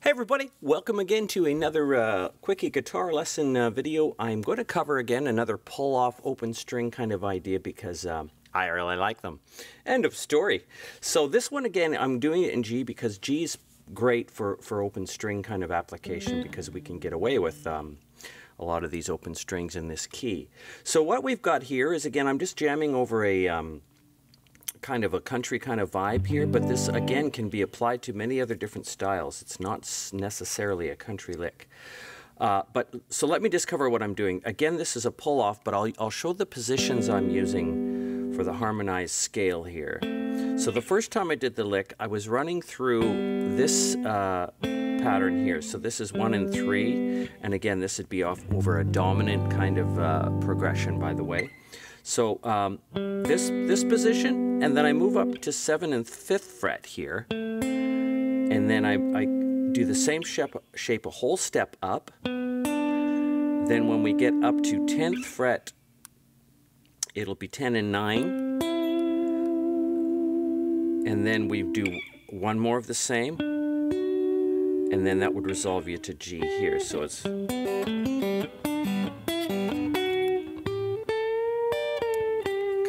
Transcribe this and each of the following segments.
Hey everybody, welcome again to another quickie guitar lesson video. I'm going to cover again another pull-off open string kind of idea because I really like them. End of story. So this one again, I'm doing it in G because G is great for open string kind of application because we can get away with a lot of these open strings in this key. So what we've got here is, again, I'm just jamming over a kind of a country kind of vibe here, but this again can be applied to many other different styles. It's not necessarily a country lick. So let me just cover what I'm doing. Again, this is a pull off, but I'll show the positions I'm using for the harmonized scale here. So the first time I did the lick, I was running through this pattern here. So this is 1 and 3, and again this would be off over a dominant kind of progression, by the way. So this position, and then I move up to 7th and 5th fret here, and then I do the same shape a whole step up. Then when we get up to 10th fret, it'll be 10 and 9, and then we do one more of the same, and then that would resolve you to G here. So it's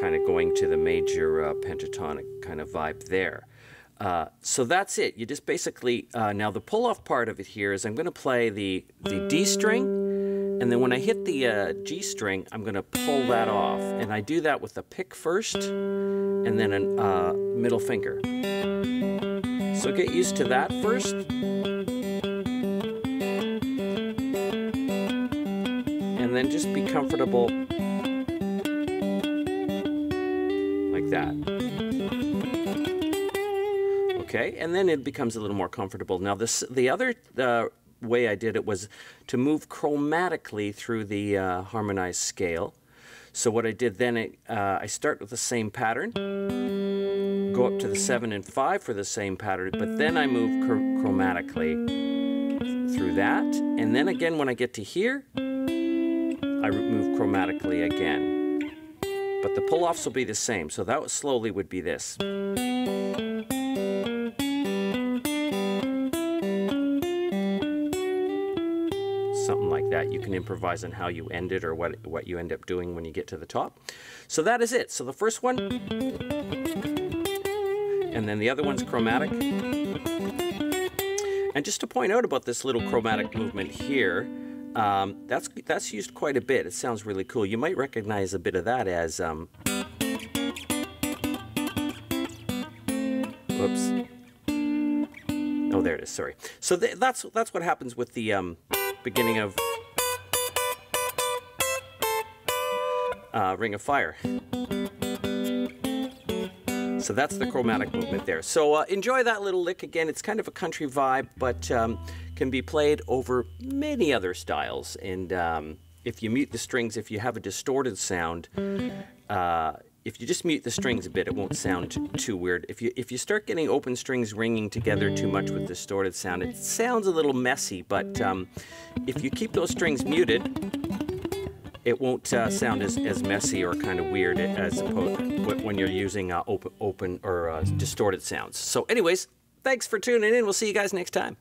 kind of going to the major pentatonic kind of vibe there. So that's it. You just basically, now the pull-off part of it here is I'm going to play the D string, and then when I hit the G string, I'm going to pull that off. And I do that with a pick first, and then a middle finger. So get used to that first. And then just be comfortable like that. Okay, and then it becomes a little more comfortable. Now the other way I did it was to move chromatically through the harmonized scale. So what I did then, I start with the same pattern, go up to the 7 and 5 for the same pattern, but then I move chromatically through that, and then again when I get to here, I move chromatically again. But the pull-offs will be the same, so that slowly would be this. Something like that. You can improvise on how you end it or what you end up doing when you get to the top. So that is it. So the first one, and then the other one's chromatic. And just to point out about this little chromatic movement here, that's used quite a bit. It sounds really cool. You might recognize a bit of that as whoops. Oh, there it is. Sorry. So that's what happens with the beginning of Ring of Fire. So that's the chromatic movement there. So enjoy that little lick. Again, it's kind of a country vibe, but can be played over many other styles. And if you mute the strings, if you have a distorted sound, if you just mute the strings a bit, it won't sound too weird. If you start getting open strings ringing together too much with distorted sound, it sounds a little messy. But if you keep those strings muted, it won't sound as messy or kind of weird as opposed when you're using open or distorted sounds. So anyways, thanks for tuning in. We'll see you guys next time.